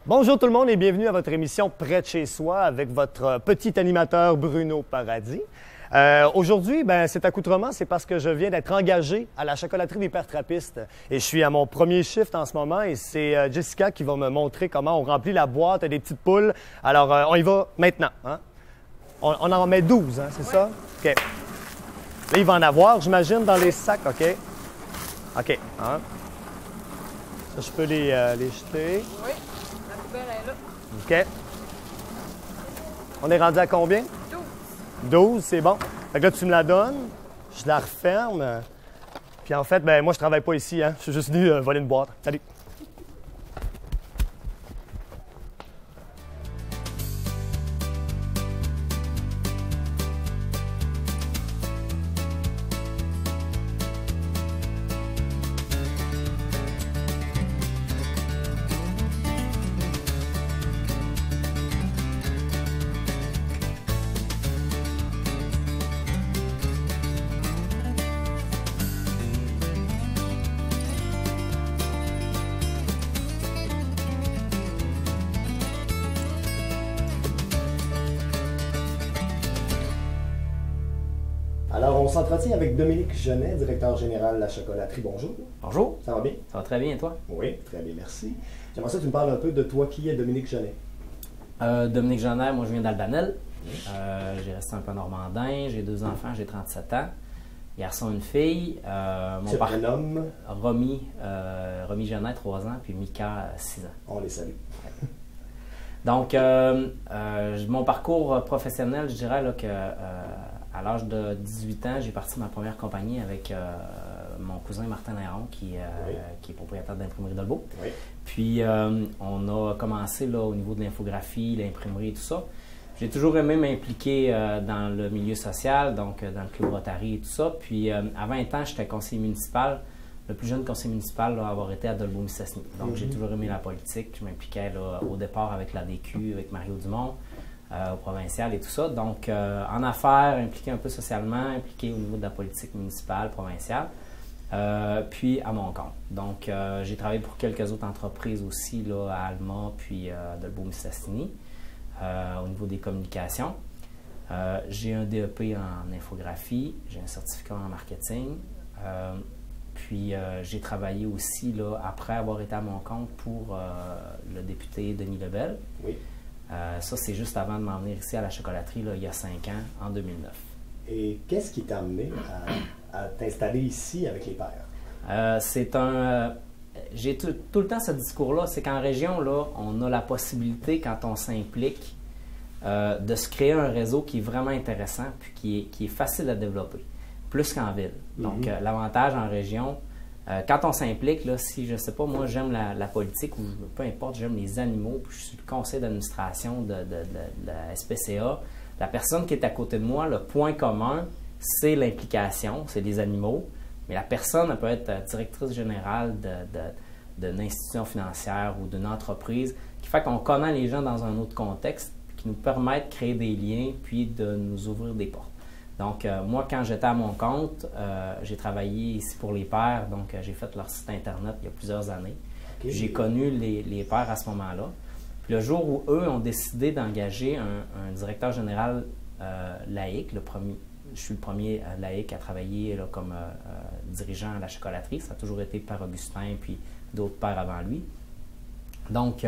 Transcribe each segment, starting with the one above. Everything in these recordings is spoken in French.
Bonjour tout le monde et bienvenue à votre émission Près de chez soi avec votre petit animateur Bruno Paradis. Aujourd'hui, cet accoutrement, c'est parce que je viens d'être engagé à la chocolaterie des Pères Trappistes et je suis à mon premier shift en ce moment et c'est Jessica qui va me montrer comment on remplit la boîte des petites poules. Alors, on y va maintenant. Hein? On en met 12, hein, c'est ça? OK. Là, il va en avoir, j'imagine, dans les sacs, OK? OK. Hein? Ça, je peux les jeter. Oui. Elle est là. OK. On est rendu à combien? 12. 12, c'est bon. Fait que là, tu me la donnes, je la referme. Puis en fait, moi, je travaille pas ici, hein. Je suis juste venu voler une boîte. Salut! Alors, on s'entretient avec Dominique Genet, directeur général de la chocolaterie. Bonjour. Bonjour. Ça va bien? Ça va très bien, et toi? Oui, très bien, merci. J'aimerais ça que tu me parles un peu de toi. Qui est Dominique Genet? Dominique Genet, moi je viens d'Albanel. J'ai resté un peu normandin. J'ai 2 enfants, j'ai 37 ans. Garçon, une fille. Tu prénommes? Romy Genet, 3 ans, puis Mika, 6 ans. On les salue. Donc, mon parcours professionnel, je dirais là, que à l'âge de 18 ans, j'ai parti ma première compagnie avec mon cousin Martin Néron, qui est propriétaire d'imprimerie Dolbeau. Oui. Puis, on a commencé là, au niveau de l'infographie, l'imprimerie et tout ça. J'ai toujours aimé m'impliquer dans le milieu social, donc dans le club Rotary et tout ça. Puis, à 20 ans, j'étais conseiller municipal, le plus jeune conseiller municipal à avoir été à Dolbeau-Mistassini. Donc, j'ai toujours aimé la politique. Je m'impliquais au départ avec l'ADQ, avec Mario Dumont. Au provincial et tout ça. Donc, en affaires, impliqué un peu socialement, impliqué au niveau de la politique municipale, provinciale, puis à mon compte. Donc, j'ai travaillé pour quelques autres entreprises aussi, là, à Alma, puis Dolbeau-Mistassini, au niveau des communications. J'ai un DEP en infographie, j'ai un certificat en marketing, puis j'ai travaillé aussi, là, après avoir été à mon compte, pour le député Denis Lebel. Oui. Ça, c'est juste avant de m'en venir ici à la chocolaterie, là, il y a 5 ans, en 2009. Et qu'est-ce qui t'a amené à t'installer ici avec les pairs? J'ai tout le temps ce discours-là, c'est qu'en région, là, on a la possibilité, quand on s'implique, de se créer un réseau qui est vraiment intéressant puis qui est facile à développer, plus qu'en ville. Donc, l'avantage en région, quand on s'implique, là, si je sais pas, moi j'aime la politique ou peu importe, j'aime les animaux, puis je suis le conseil d'administration de la SPCA, la personne qui est à côté de moi, le point commun, c'est l'implication, c'est les animaux, mais la personne, elle peut être directrice générale d'une institution financière ou d'une entreprise, qui fait qu'on connaît les gens dans un autre contexte, qui nous permet de créer des liens, puis de nous ouvrir des portes. Donc, moi, quand j'étais à mon compte, j'ai travaillé ici pour les pairs, donc j'ai fait leur site Internet il y a plusieurs années. Okay. J'ai connu les pairs à ce moment-là. Puis le jour où eux ont décidé d'engager un directeur général laïque, je suis le premier laïque à travailler là, comme dirigeant à la chocolaterie. Ça a toujours été Père Augustin, puis d'autres pairs avant lui. Donc,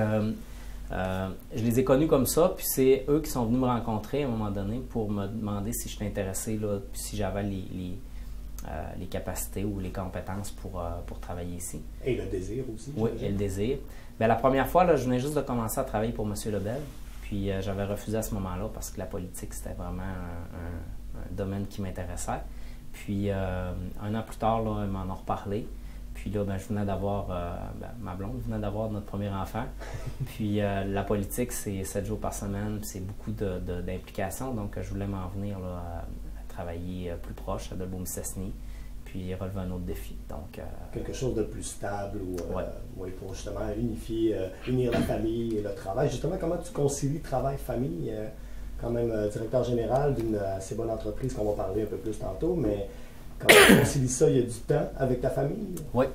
je les ai connus comme ça, puis c'est eux qui sont venus me rencontrer à un moment donné pour me demander si j'étais intéressé, là, puis si j'avais les capacités ou les compétences pour travailler ici. Et le désir aussi. Oui, et le désir. Bien, la première fois, là, je venais juste de commencer à travailler pour M. Lebel, puis j'avais refusé à ce moment-là parce que la politique, c'était vraiment un domaine qui m'intéressait. Puis un an plus tard, là, ils m'en ont reparlé. Puis là, je venais d'avoir, ma blonde venait d'avoir notre premier enfant. Puis la politique, c'est 7 jours par semaine, c'est beaucoup d'implications. Donc, je voulais m'en venir là, à travailler plus proche à Dolbeau-Mistassini, puis relever un autre défi. Donc, quelque chose de plus stable ou pour justement unir la famille et le travail. Justement, comment tu concilies travail-famille? Quand même directeur général d'une assez bonne entreprise qu'on va parler un peu plus tantôt, mais Comment tu concilies ça? Il y a du temps avec ta famille? Oui.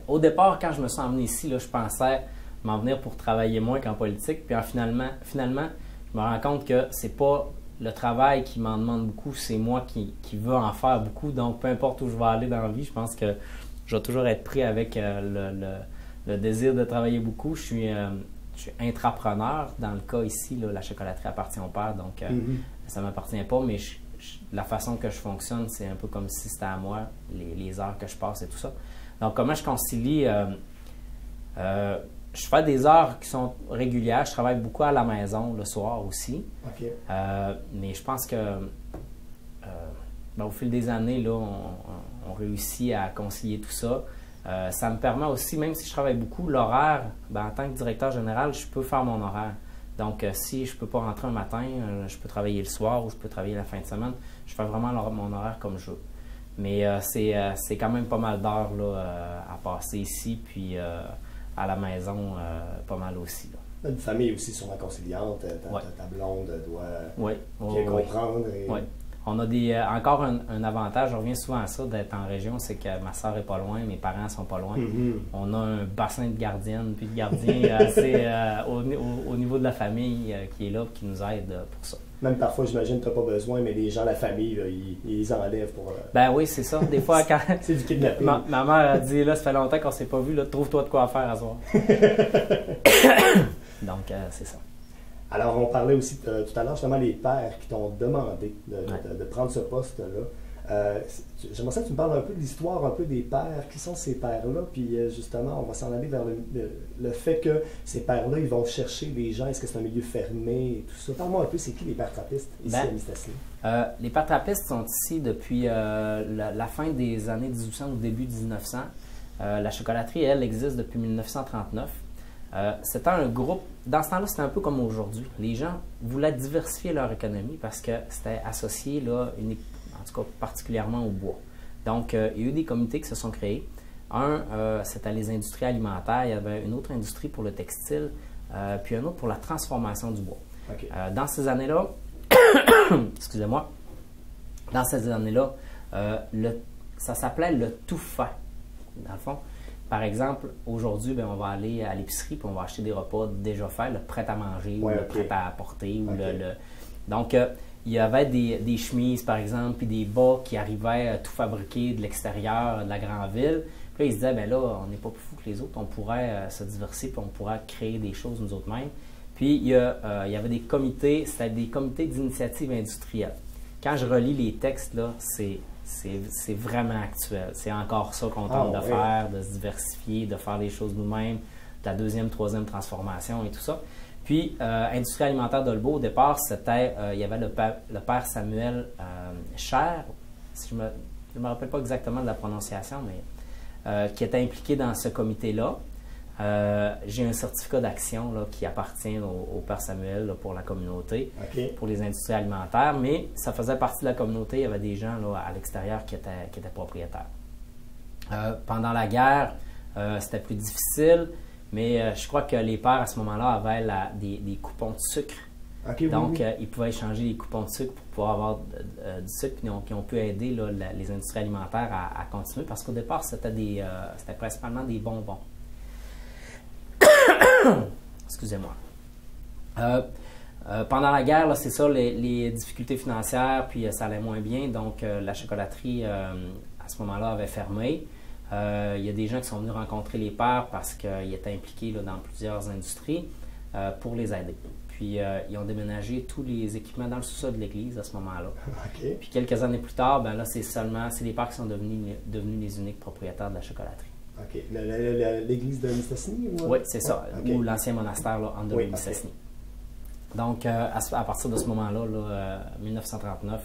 Au départ, quand je me suis emmené ici, là, je pensais m'en venir pour travailler moins qu'en politique. Puis finalement, je me rends compte que c'est pas le travail qui m'en demande beaucoup, c'est moi qui veux en faire beaucoup. Donc, peu importe où je vais aller dans la vie, je pense que je vais toujours être pris avec le désir de travailler beaucoup. Je suis intrapreneur. Dans le cas ici, là, la chocolaterie appartient au père, donc ça ne m'appartient pas, mais la façon que je fonctionne, c'est un peu comme si c'était à moi, les heures que je passe et tout ça. Donc, comment je concilie... je fais des heures qui sont régulières. Je travaille beaucoup à la maison le soir aussi. OK. Mais je pense que au fil des années, là, on réussit à concilier tout ça. Ça me permet aussi, même si je travaille beaucoup, l'horaire, en tant que directeur général, je peux faire mon horaire. Donc, si je ne peux pas rentrer un matin, je peux travailler le soir ou je peux travailler la fin de semaine. Je fais vraiment mon horaire comme je veux. Mais c'est quand même pas mal d'heures à passer ici, puis à la maison, pas mal aussi. Là. Une famille aussi sûrement conciliante. Ta blonde doit bien oui. comprendre. Oui. On a encore un avantage, je reviens souvent à ça, d'être en région, c'est que ma soeur n'est pas loin, mes parents sont pas loin. On a un bassin de gardiennes puis de gardiens assez au niveau de la famille qui est là et qui nous aide pour ça. Même parfois, j'imagine que tu n'as pas besoin, mais les gens de la famille, là, ils les enlèvent pour... Ben oui, c'est ça. Des fois, quand... c'est du kidnapping. Ma mère a dit, là, ça fait longtemps qu'on ne s'est pas vu, là, trouve-toi de quoi faire à soir. Donc, c'est ça. Alors, on parlait aussi tout à l'heure, justement, les pères qui t'ont demandé de prendre ce poste-là. J'aimerais ça que tu me parles un peu de l'histoire, un peu des pères. Qui sont ces pères-là? Puis, justement, on va s'en aller vers le fait que ces pères-là, ils vont chercher les gens. Est-ce que c'est un milieu fermé et tout ça? Parle-moi un peu, c'est qui les pères trappistes ici à Mistassini? Les pères trappistes sont ici depuis la fin des années 1800 ou début 1900. La chocolaterie, elle, existe depuis 1939. C'était un groupe, dans ce temps-là, c'était un peu comme aujourd'hui. Les gens voulaient diversifier leur économie parce que c'était associé, là, en tout cas particulièrement au bois. Donc, il y a eu des comités qui se sont créés. C'était les industries alimentaires, il y avait une autre industrie pour le textile, puis un autre pour la transformation du bois. Okay. Dans ces années-là, excusez-moi, dans ces années-là, ça s'appelait le tout fait, dans le fond. Par exemple, aujourd'hui, on va aller à l'épicerie et on va acheter des repas déjà faits, le prêt à manger ou le prêt à apporter. Donc, il y avait des chemises, par exemple, puis des bas qui arrivaient tout fabriqués de l'extérieur de la grande ville. Puis là, ils se disaient, là, on n'est pas plus fou que les autres, on pourrait se diversifier puis on pourrait créer des choses nous autres mêmes. Puis, il y avait des comités, c'était des comités d'initiative industrielle. Quand je relis les textes, là, c'est vraiment actuel. C'est encore ça qu'on tente de faire, de se diversifier, de faire des choses nous-mêmes, de la deuxième, troisième transformation et tout ça. Puis, Industrie alimentaire d'Olbeau, au départ, il y avait le père Samuel Cher, si je me rappelle pas exactement de la prononciation, mais qui était impliqué dans ce comité-là. J'ai un certificat d'action qui appartient au père Samuel là, pour la communauté, pour les industries alimentaires, mais ça faisait partie de la communauté. Il y avait des gens là, à l'extérieur qui étaient propriétaires. Pendant la guerre, c'était plus difficile, mais je crois que les pères à ce moment-là avaient des coupons de sucre. Donc, ils pouvaient échanger les coupons de sucre pour pouvoir avoir du sucre, puis ils ont pu aider là, les industries alimentaires à continuer, parce qu'au départ, c'était principalement des bonbons. Excusez-moi. Pendant la guerre, c'est ça, les difficultés financières, puis ça allait moins bien. Donc, la chocolaterie, à ce moment-là, avait fermé. Il y a des gens qui sont venus rencontrer les pères parce qu'ils étaient impliqués là, dans plusieurs industries pour les aider. Puis, ils ont déménagé tous les équipements dans le sous-sol de l'église à ce moment-là. Puis, quelques années plus tard, là, c'est les pères qui sont devenus les uniques propriétaires de la chocolaterie. OK. L'église de Mistassini? Oui, c'est ça. Ou l'ancien monastère, Under Mistassini. Donc, à partir de ce moment-là, 1939,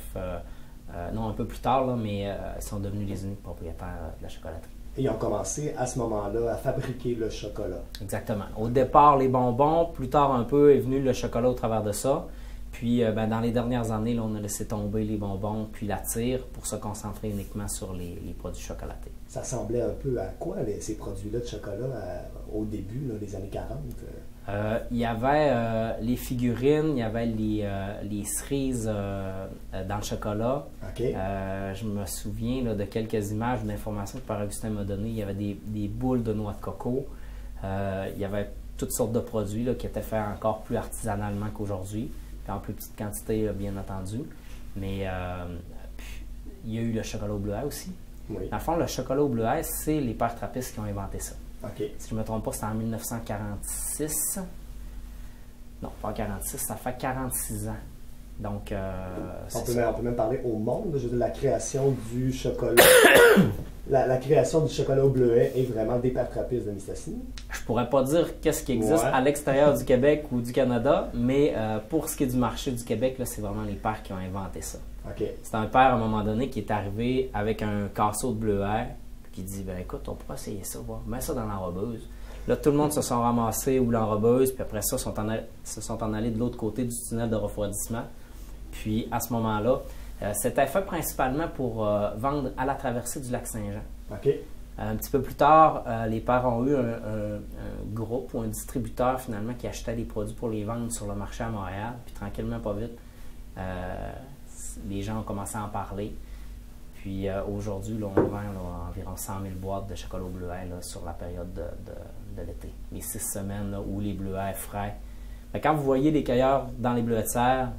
non, un peu plus tard, là, mais ils sont devenus les uniques propriétaires de la chocolaterie. Et ils ont commencé à ce moment-là à fabriquer le chocolat. Exactement. Au départ, les bonbons. Plus tard, un peu, est venu le chocolat au travers de ça. Puis, dans les dernières années, là, on a laissé tomber les bonbons puis la tire pour se concentrer uniquement sur les produits chocolatés. Ça ressemblait un peu à quoi, ces produits-là de chocolat au début, là, des années 40? Il y avait les figurines, il y avait les cerises dans le chocolat. Je me souviens là, de quelques images d'informations que Père Augustin m'a données. Il y avait des boules de noix de coco. Il y avait toutes sortes de produits là, qui étaient faits encore plus artisanalement qu'aujourd'hui, puis en plus petite quantité, bien entendu. Mais il y a eu le chocolat au bleuet aussi. Oui. Dans le fond, le chocolat au bleuet, c'est les pères trappistes qui ont inventé ça. OK. Si je ne me trompe pas, c'était en 1946. Non, pas en 46, ça fait 46 ans. Donc, on peut même parler au monde, je veux dire, la création du chocolat. la création du chocolat au bleuet est vraiment des pères trappistes de Mistassini. Je pourrais pas dire qu'est-ce qui existe à l'extérieur du Québec ou du Canada, mais pour ce qui est du marché du Québec, c'est vraiment les pères qui ont inventé ça. Okay. C'est un père, à un moment donné, qui est arrivé avec un casseau de bleuet, qui dit, ben écoute, on pourrait essayer ça, mets ça dans l'enrobeuse. Là, tout le monde se sont ramassés ou l'enrobeuse, puis après ça, se sont en allés de l'autre côté du tunnel de refroidissement. Puis, à ce moment-là, c'était fait principalement pour vendre à la traversée du lac Saint-Jean. Okay. Un petit peu plus tard, les pères ont eu un groupe ou un distributeur, finalement, qui achetait des produits pour les vendre sur le marché à Montréal. Puis, tranquillement, pas vite, les gens ont commencé à en parler. Puis, aujourd'hui, on vend environ 100 000 boîtes de chocolat au bleuet sur la période de l'été. Les 6 semaines là, où les bleuets frais. Mais quand vous voyez les cueilleurs dans les bleuetières,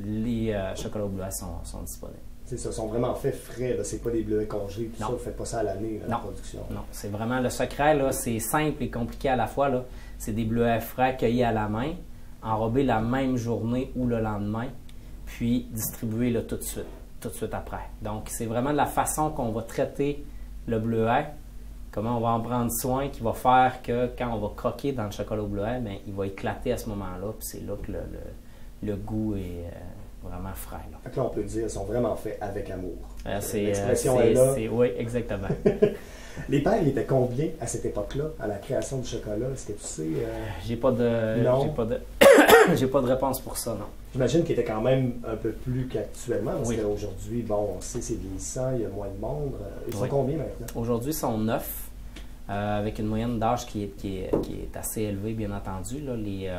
les chocolats au bleuet sont disponibles. C'est ça, sont vraiment faits frais. C'est pas des bleuets congelés, tout ça. Vous ne faites pas ça à l'année, la non. production. Non, c'est vraiment le secret. C'est simple et compliqué à la fois. C'est des bleuets frais cueillis à la main, enrobés la même journée ou le lendemain, puis distribués là, tout de suite après. Donc, c'est vraiment la façon qu'on va traiter le bleuet, comment on va en prendre soin, qui va faire que quand on va croquer dans le chocolat au bleuet, bien, il va éclater à ce moment-là, puis c'est là que le goût est vraiment frais. Là. Donc là, on peut dire qu'ils sont vraiment faits avec amour. L'expression est là. Oui, exactement. Les pères, ils étaient combien à cette époque-là, à la création du chocolat? Est-ce que tu sais? J'ai pas de réponse pour ça, non. J'imagine qu'ils étaient quand même un peu plus qu'actuellement, parce qu'aujourd'hui, bon, on sait c'est vieillissant, il y a moins de monde. Ils sont combien maintenant? Aujourd'hui, ils sont 9, avec une moyenne d'âge qui est assez élevée, bien entendu. Là. Les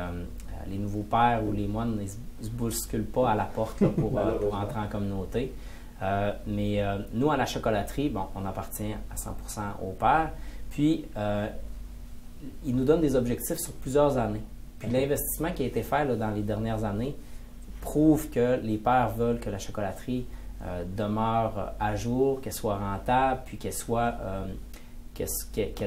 nouveaux pères ou les moines ne se bousculent pas à la porte là, pour entrer en communauté. Mais nous, à la chocolaterie, bon, on appartient à 100% aux pères. Puis, ils nous donnent des objectifs sur plusieurs années. Puis, l'investissement qui a été fait là, dans les dernières années prouve que les pères veulent que la chocolaterie demeure à jour, qu'elle soit rentable, puis qu'elle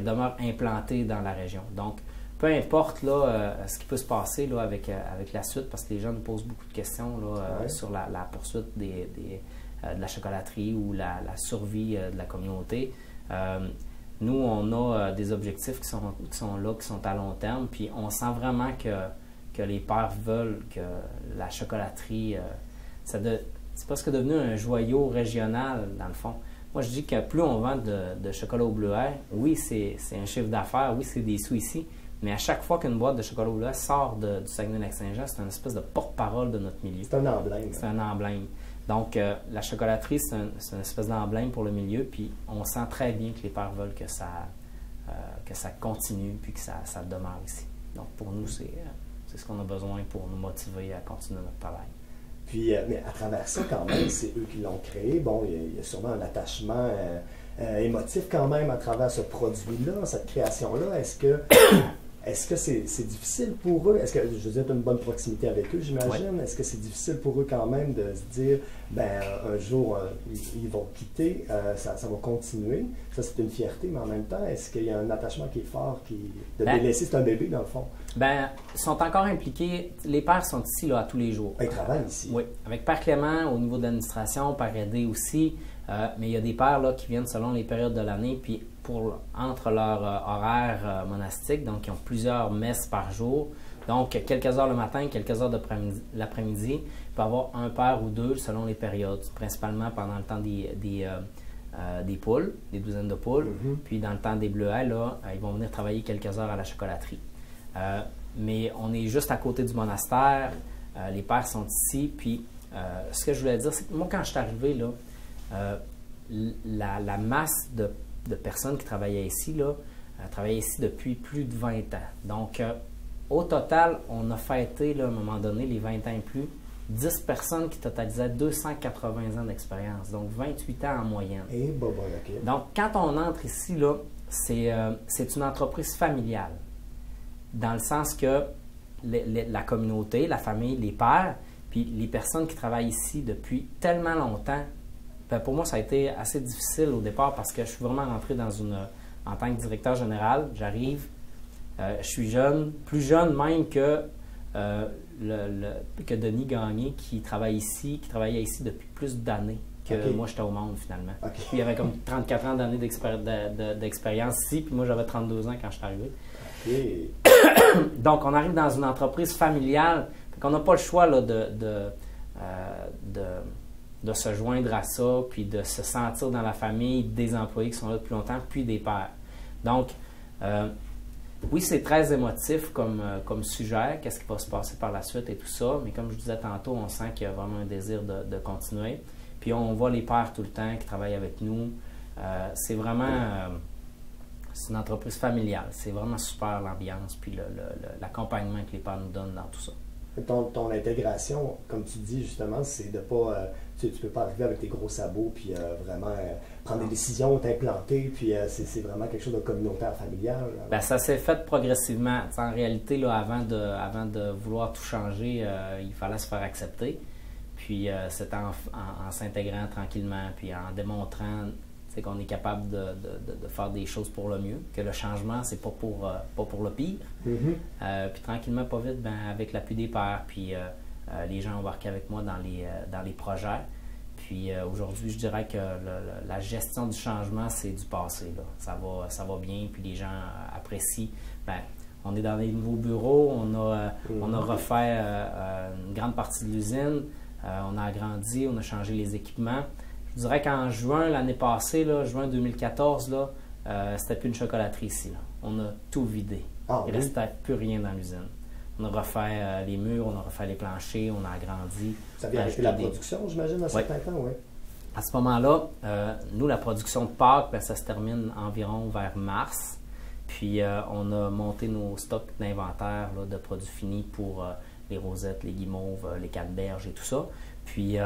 demeure implantée dans la région. Donc, peu importe là, ce qui peut se passer là, avec la suite, parce que les gens nous posent beaucoup de questions là, sur la poursuite de la chocolaterie ou la survie de la communauté. Nous, on a des objectifs qui sont là, qui sont à long terme, puis on sent vraiment que les pères veulent que la chocolaterie, c'est presque devenu un joyau régional, dans le fond. Moi, je dis que plus on vend de chocolat au bleuet, oui, c'est un chiffre d'affaires, oui, c'est des sous ici, mais à chaque fois qu'une boîte de chocolat au bleuet sort du Saguenay-Lac-Saint-Jean, c'est une espèce de porte-parole de notre milieu. C'est un emblème. C'est un emblème. Donc, la chocolaterie, c'est une espèce d'emblème pour le milieu, puis on sent très bien que les pères veulent que ça continue, puis que ça demeure ici. Donc, pour nous, c'est ce qu'on a besoin pour nous motiver à continuer notre travail. Puis, mais à travers ça, quand même, c'est eux qui l'ont créé. Bon, il y a sûrement un attachement émotif quand même à travers ce produit-là, cette création-là. Est-ce que c'est difficile pour eux? Est-ce que, je veux dire, tu as une bonne proximité avec eux, j'imagine? Oui. Est-ce que c'est difficile pour eux quand même de se dire, ben un jour, ils vont quitter, ça va continuer? Ça, c'est une fierté, mais en même temps, est-ce qu'il y a un attachement qui est fort, de les laisser, c'est un bébé, dans le fond? Ben, ils sont encore impliqués. Les pères sont ici là, à tous les jours. Ils travaillent ici. Oui. Avec Père Clément, au niveau de l'administration, Père Aidé aussi. Mais il y a des pères là, qui viennent selon les périodes de l'année, puis entre leur horaire monastique, donc ils ont plusieurs messes par jour. Donc, quelques heures le matin, quelques heures l'après-midi. Il peut y avoir un père ou deux selon les périodes, principalement pendant le temps des poules, des douzaines de poules. Mm-hmm. Puis dans le temps des bleuets, là, ils vont venir travailler quelques heures à la chocolaterie. Mais on est juste à côté du monastère, les pères sont ici. Puis ce que je voulais dire, c'est que moi, quand je suis arrivé, là, la masse de personnes qui travaillaient ici, là, travaillaient ici depuis plus de 20 ans. Donc, au total, on a fêté, là, à un moment donné, les 20 ans et plus, 10 personnes qui totalisaient 280 ans d'expérience, donc 28 ans en moyenne. Et okay. Donc, quand on entre ici, là, c'est une entreprise familiale. dans le sens que la communauté, la famille, les pères, puis les personnes qui travaillent ici depuis tellement longtemps, ben pour moi, ça a été assez difficile au départ parce que je suis vraiment rentré en tant que directeur général. J'arrive, je suis jeune, plus jeune même que Denis Gagné qui travaillait ici depuis plus d'années que moi, j'étais au monde finalement. Puis il avait comme 34 ans d'années d'expérience ici, puis moi, j'avais 32 ans quand je suis arrivé. Donc, on arrive dans une entreprise familiale, on n'a pas le choix là, de se joindre à ça, puis de se sentir dans la famille des employés qui sont là depuis longtemps, puis des pairs. Donc, oui, c'est très émotif comme sujet, qu'est-ce qui va se passer par la suite et tout ça, mais comme je disais tantôt, on sent qu'il y a vraiment un désir de continuer. Puis on voit les pairs tout le temps qui travaillent avec nous. C'est vraiment... c'est une entreprise familiale. C'est vraiment super l'ambiance, puis l'accompagnement que les pairs nous donnent dans tout ça. Ton intégration, comme tu dis justement, c'est de pas... tu peux pas arriver avec tes gros sabots puis vraiment prendre des décisions, t'implanter, puis c'est vraiment quelque chose de communautaire, familial. Bien, ça s'est fait progressivement. T'sais, en réalité, là, avant de vouloir tout changer, il fallait se faire accepter. Puis c'est en s'intégrant tranquillement, puis en démontrant qu'on est capable de faire des choses pour le mieux, que le changement, c'est pas pour le pire. Puis tranquillement, pas vite, ben, avec l'appui des pairs, puis les gens embarquent avec moi dans les projets. Puis aujourd'hui, je dirais que la gestion du changement, c'est du passé. Là. Ça va bien, puis les gens apprécient. Ben, on est dans les nouveaux bureaux, on a refait une grande partie de l'usine. On a agrandi, on a changé les équipements. Je dirais qu'en juin l'année passée, là, juin 2014, c'était plus une chocolaterie ici. Là. On a tout vidé. Il ne restait plus rien dans l'usine. On a refait les murs, on a refait les planchers, on a agrandi. Ça vient arrêter la production, j'imagine, à certains temps, oui. À ce moment-là, nous, la production de Pâques, ben, ça se termine environ vers mars. Puis on a monté nos stocks d'inventaire de produits finis pour... les rosettes, les guimauves, les canneberges et tout ça. Puis,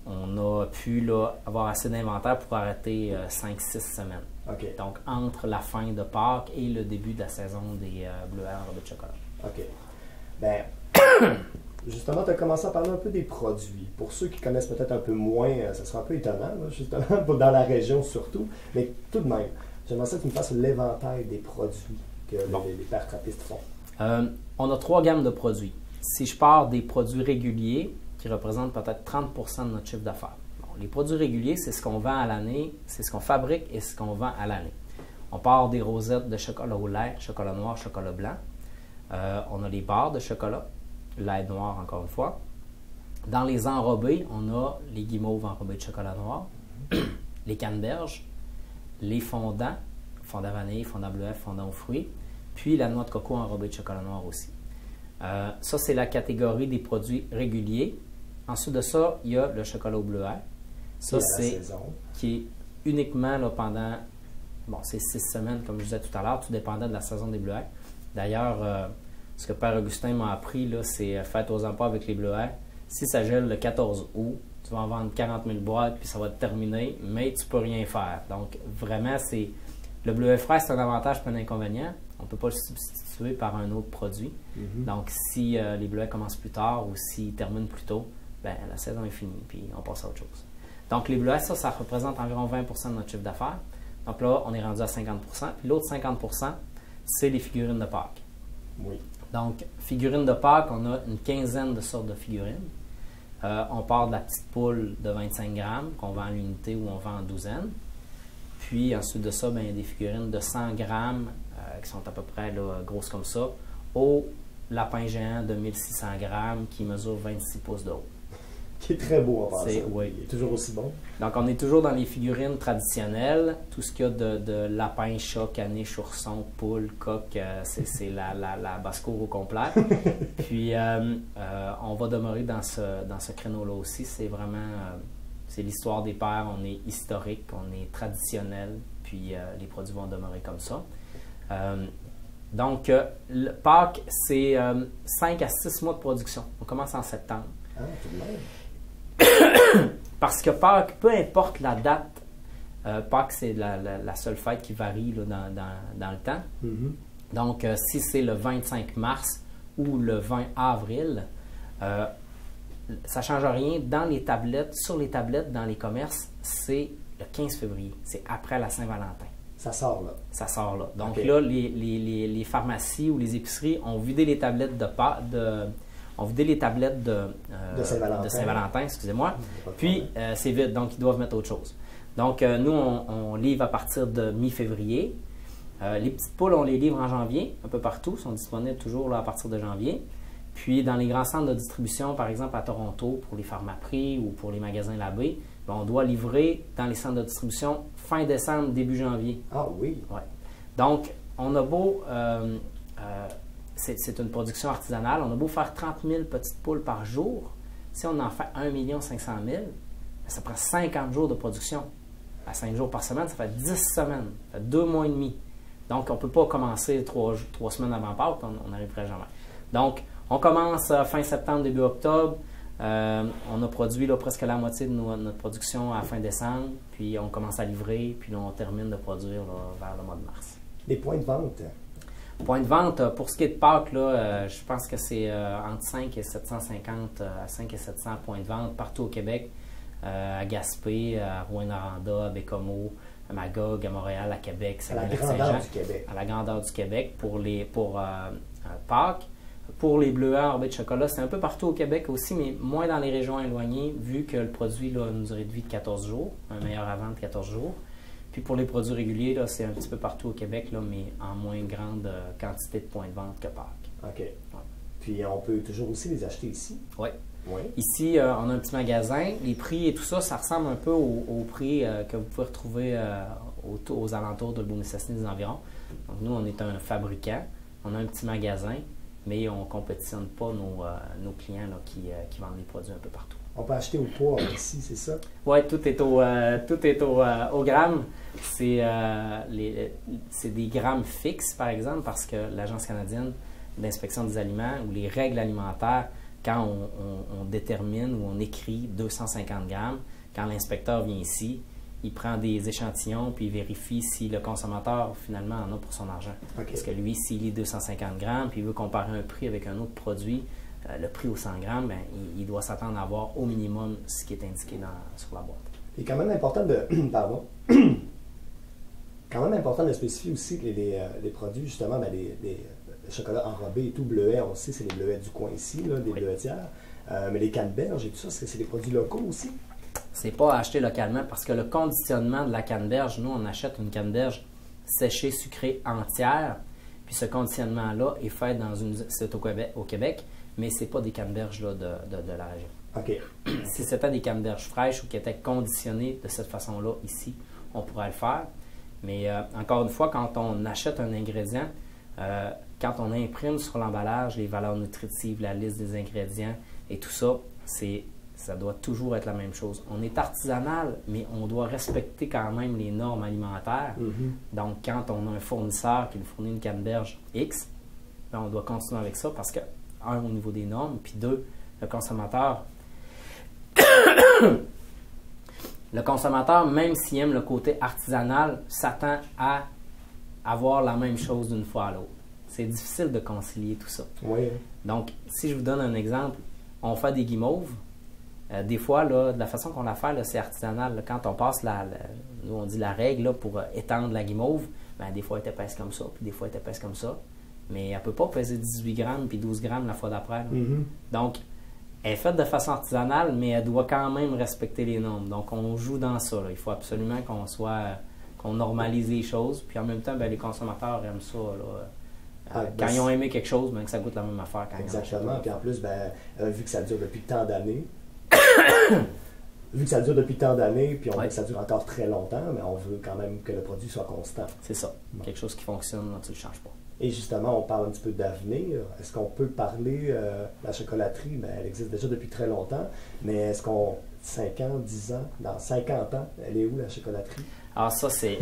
on a pu avoir assez d'inventaire pour arrêter 5-6 semaines. Donc, entre la fin de Pâques et le début de la saison des bleuets enrobés de chocolat. OK. Bien, justement, tu as commencé à parler un peu des produits. Pour ceux qui connaissent peut-être un peu moins, ça sera un peu étonnant, là, justement, dans la région surtout. Mais tout de même, j'aimerais ça que tu me fasses l'éventail des produits que les pairs trappistes font. On a 3 gammes de produits. Si je pars des produits réguliers, qui représentent peut-être 30 % de notre chiffre d'affaires. Bon, les produits réguliers, c'est ce qu'on vend à l'année, c'est ce qu'on fabrique et ce qu'on vend à l'année. On part des rosettes de chocolat au lait, chocolat noir, chocolat blanc. On a les barres de chocolat, lait noir encore une fois. Dans les enrobés, on a les guimauves enrobées de chocolat noir, les canneberges, les fondants, fondant vanille, fondant bleuet, fondant aux fruits, puis la noix de coco enrobée de chocolat noir aussi. Ça, c'est la catégorie des produits réguliers. Ensuite de ça, il y a le chocolat au bleuet. Ça, c'est qui est uniquement là, pendant, bon, c'est 6 semaines, comme je disais tout à l'heure, tout dépendait de la saison des bleuets. D'ailleurs, ce que Père Augustin m'a appris, c'est faites aux emplois avec les bleuets. Si ça gèle le 14 août, tu vas en vendre 40 000 boîtes, puis ça va te terminer, mais tu ne peux rien faire. Donc, vraiment, le bleuet frais, c'est un avantage, pas un inconvénient. On ne peut pas le substituer par un autre produit. Donc, si les bleuets commencent plus tard ou s'ils terminent plus tôt, ben, la saison est finie, puis on passe à autre chose. Donc, les bleuets, ça représente environ 20 % de notre chiffre d'affaires. Donc là, on est rendu à 50 %. Puis l'autre 50 %, c'est les figurines de Pâques. Oui. Donc, figurines de Pâques, on a une quinzaine de sortes de figurines. On part de la petite poule de 25 grammes qu'on vend à l'unité ou on vend en douzaine. Puis ensuite de ça, ben, il y a des figurines de 100 grammes qui sont à peu près là, grosses comme ça, au lapin géant de 1600 grammes qui mesure 26 pouces de haut. Qui est très beau en passant. Oui. Il est toujours aussi bon. Donc, on est toujours dans les figurines traditionnelles. Tout ce qu'il y a de lapin, chat, caniche, ourson, poule, coq, c'est la basse-cour au complet. Puis, on va demeurer dans ce créneau-là aussi. C'est vraiment... c'est l'histoire des pères. On est historique, on est traditionnel. Puis, les produits vont demeurer comme ça. Donc, le Pâques, c'est 5 à 6 mois de production. On commence en septembre. Ah, tout de même. Parce que Pâques, peu importe la date, Pâques, c'est la seule fête qui varie là, dans le temps. Donc, si c'est le 25 mars ou le 20 avril, ça ne change rien. Dans les tablettes, sur les tablettes, dans les commerces, c'est le 15 février. C'est après la Saint-Valentin. Ça sort là. Ça sort là. Donc OK. là, les pharmacies ou les épiceries ont vidé les tablettes ont vidé les tablettes de Saint-Valentin, excusez-moi. Puis, c'est vide, donc ils doivent mettre autre chose. Donc, nous, on livre à partir de mi-février. Les petites poules, on les livre en janvier, un peu partout, sont disponibles toujours là, à partir de janvier. Puis, dans les grands centres de distribution, par exemple à Toronto, pour les Pharmaprix ou pour les magasins Labbé, ben, on doit livrer dans les centres de distribution fin décembre, début janvier. Ah oui. Ouais. Donc, on a beau... c'est une production artisanale. On a beau faire 30 000 petites poules par jour. Si on en fait 1 500 000, ça prend 50 jours de production. À 5 jours par semaine, ça fait 10 semaines. Ça fait 2 mois et demi. Donc, on ne peut pas commencer 3 semaines avant Pâques. On n'arriverait jamais. Donc, on commence fin septembre, début octobre. On a produit là, presque la moitié de notre production à fin décembre. Puis, on commence à livrer. Puis, là, on termine de produire là, vers le mois de mars. Les points de vente. Point de vente, pour ce qui est de Pâques, là, je pense que c'est entre 5 et 750 à 5 et 700 points de vente partout au Québec, à Gaspé, à Rouyn-Noranda, à Bécomo, à Magog, à Montréal, à Québec, À la Saint-Saint-Jean, grandeur du Québec. à la grandeur du Québec pour Pâques. Pour les bleuets en de chocolat, c'est un peu partout au Québec aussi, mais moins dans les régions éloignées, vu que le produit là, a une durée de vie de 14 jours, un meilleur avant de 14 jours. Puis pour les produits réguliers, là, c'est un petit peu partout au Québec, là, mais en moins grande quantité de points de vente que Pâques. OK. Puis on peut toujours aussi les acheter ici. Oui. Oui. Ici, on a un petit magasin. Les prix et tout ça, ça ressemble un peu au prix que vous pouvez retrouver aux alentours de Beaune-Cessny des environs. Donc nous, on est un fabricant. On a un petit magasin, mais on ne compétitionne pas nos clients là, qui vendent des produits un peu partout. On peut acheter au poids ici, c'est ça? Oui, tout est au gramme. C'est des grammes fixes, par exemple, parce que l'Agence canadienne d'inspection des aliments ou les règles alimentaires, quand on détermine ou on écrit 250 grammes, quand l'inspecteur vient ici, il prend des échantillons puis il vérifie si le consommateur, finalement, en a pour son argent. OK. Parce que lui, s'il lit 250 grammes puis il veut comparer un prix avec un autre produit, le prix au 100 grammes, ben, il doit s'attendre à avoir au minimum ce qui est indiqué sur la boîte. Il est quand même important de... Pardon. Quand même important de spécifier aussi que les produits, justement, ben, les chocolats enrobés et tout, bleuets, on sait, c'est les bleuets du coin ici, là, des Oui. bleuetières. Mais les canneberges et tout ça, c'est des produits locaux aussi? C'est pas à acheter localement parce que le conditionnement de la canneberge, nous, on achète une canneberge séchée, sucrée, entière. Puis ce conditionnement-là est fait c'est au Québec, mais c'est pas des canneberges là, de la région. OK. Si c'était des canneberges fraîches ou qui étaient conditionnées de cette façon-là ici, on pourrait le faire. Mais encore une fois, quand on achète un ingrédient, quand on imprime sur l'emballage les valeurs nutritives, la liste des ingrédients et tout ça, ça doit toujours être la même chose. On est artisanal, mais on doit respecter quand même les normes alimentaires. Mm-hmm. Donc, quand on a un fournisseur qui nous fournit une canneberge X, ben, on doit continuer avec ça parce que, un, au niveau des normes, puis deux, le consommateur, même s'il aime le côté artisanal, s'attend à avoir la même chose d'une fois à l'autre. C'est difficile de concilier tout ça. Oui. Donc, si je vous donne un exemple, on fait des guimauves. Des fois, là, de la façon qu'on la fait, là, c'est artisanal. Là. Quand on passe nous on dit la règle là, pour étendre la guimauve, ben, des fois elle est épaisse comme ça, puis des fois elle est épaisse comme ça. Mais elle ne peut pas peser 18 grammes puis 12 grammes la fois d'après. Mm-hmm. Donc, elle est faite de façon artisanale, mais elle doit quand même respecter les normes. Donc, on joue dans ça. Là. Il faut absolument qu'on normalise les choses. Puis en même temps, ben, les consommateurs aiment ça. Là. Quand ils ont aimé quelque chose, ben, que ça goûte la même affaire. Exactement. Puis en plus, ben, vu que ça dure depuis tant d'années, puis on veut que ça dure encore très longtemps, mais on veut quand même que le produit soit constant. C'est ça. Bon. Quelque chose qui fonctionne, tu ne le changes pas. Et justement, on parle un petit peu d'avenir. Est-ce qu'on peut parler, la chocolaterie, ben, elle existe déjà depuis très longtemps, mais est-ce qu'on, 5 ans, 10 ans, dans 50 ans, elle est où la chocolaterie? Alors ça, c'est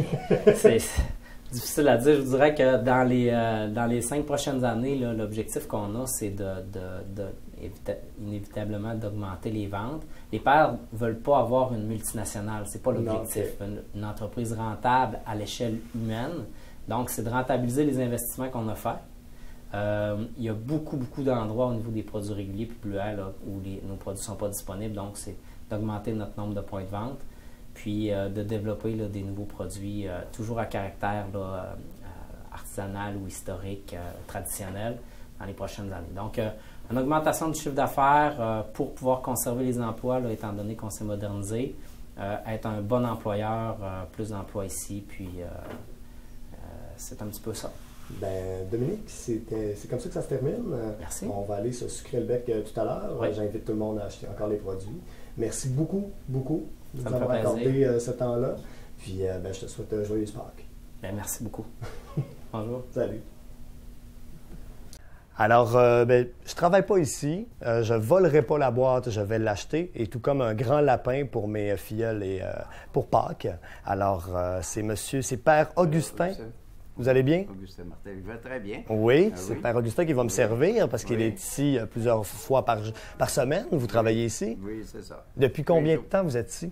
difficile à dire. Je vous dirais que dans les 5 prochaines années, là, l'objectif qu'on a, c'est inévitablement d'augmenter les ventes. Les pères ne veulent pas avoir une multinationale, c'est pas l'objectif. Non, okay. Une entreprise rentable à l'échelle humaine. Donc, c'est de rentabiliser les investissements qu'on a faits. Il y a beaucoup d'endroits au niveau des produits réguliers puis Bluet là, où nos produits ne sont pas disponibles. Donc, c'est d'augmenter notre nombre de points de vente, puis de développer là, des nouveaux produits toujours à caractère là, artisanal ou historique, traditionnel dans les prochaines années. Donc, une augmentation du chiffre d'affaires pour pouvoir conserver les emplois, là, étant donné qu'on s'est modernisé, être un bon employeur, plus d'emplois ici, puis c'est un petit peu ça. Ben, Dominique, c'est comme ça que ça se termine. Merci. On va aller se sucrer le bec tout à l'heure. Oui. J'invite tout le monde à acheter encore les produits. Merci beaucoup de Ça nous me avoir fait accordé ce temps-là. Puis, ben, je te souhaite un joyeux Pâques. Ben, merci beaucoup. Bonjour. Salut. Alors, ben, je travaille pas ici. Je volerai pas la boîte, je vais l'acheter. Et tout comme un grand lapin pour mes filleuls et pour Pâques. Alors, c'est Père Augustin. Vous allez bien? Augustin Martel, il va très bien. Oui, c'est oui. Père Augustin qui va me servir parce qu'il Oui. est ici plusieurs fois par semaine. Vous travaillez ici. Oui, c'est ça. Depuis combien de Oui, temps vous êtes ici?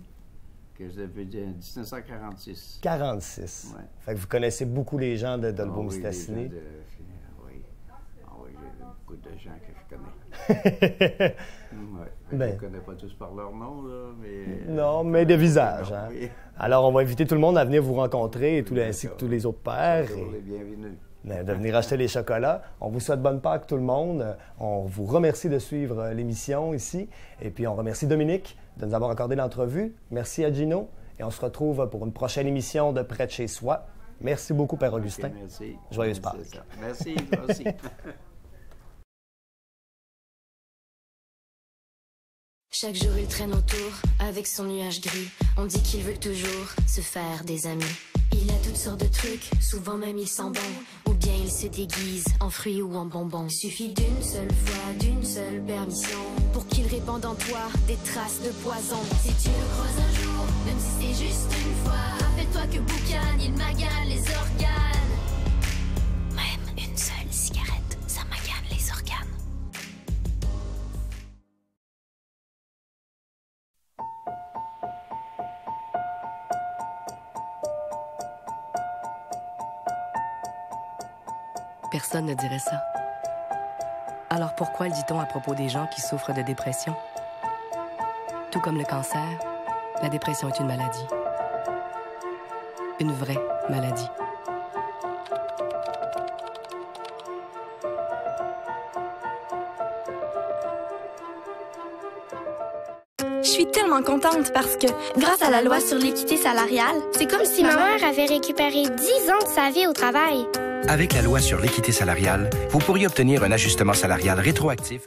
Que je devais dire 1946. 46. Ouais. Fait que vous connaissez beaucoup les gens de Ah Dolbeau-Mistassini. oui, oui. Ah oui, il y a beaucoup de gens que je connais. Ouais. Ben. Je ne connais pas tous par leur nom, là, mais... Non, mais de visage. Hein? Oui. Alors, on va inviter tout le monde à venir vous rencontrer, et ainsi que D'accord. tous les autres pères. Bonjour, les bienvenus. De venir acheter les chocolats. On vous souhaite bonne Pâques tout le monde. On vous remercie de suivre l'émission ici. Et puis on remercie Dominique de nous avoir accordé l'entrevue. Merci à Gino. Et on se retrouve pour une prochaine émission de Près de chez soi. Merci beaucoup, Père Augustin. Ok, merci. Joyeuse C'est Pâques. ça. Merci, toi aussi. Chaque jour il traîne autour avec son nuage gris. On dit qu'il veut toujours se faire des amis. Il a toutes sortes de trucs, souvent même il sent bon. Ou bien il se déguise en fruits ou en bonbons. Suffit d'une seule fois, d'une seule permission pour qu'il répande en toi des traces de poison. Si tu le croises un jour, même si c'est juste une fois, rappelle-toi que boucan, il magane les organes. Même une seule cigarette, ça magane les organes. Personne ne dirait ça. Alors pourquoi le dit-on à propos des gens qui souffrent de dépression? Tout comme le cancer, la dépression est une maladie. Une vraie maladie. Je suis tellement contente parce que, grâce à la loi sur l'équité salariale, C'est comme si ma mère avait récupéré 10 ans de sa vie au travail. Avec la loi sur l'équité salariale, vous pourriez obtenir un ajustement salarial rétroactif.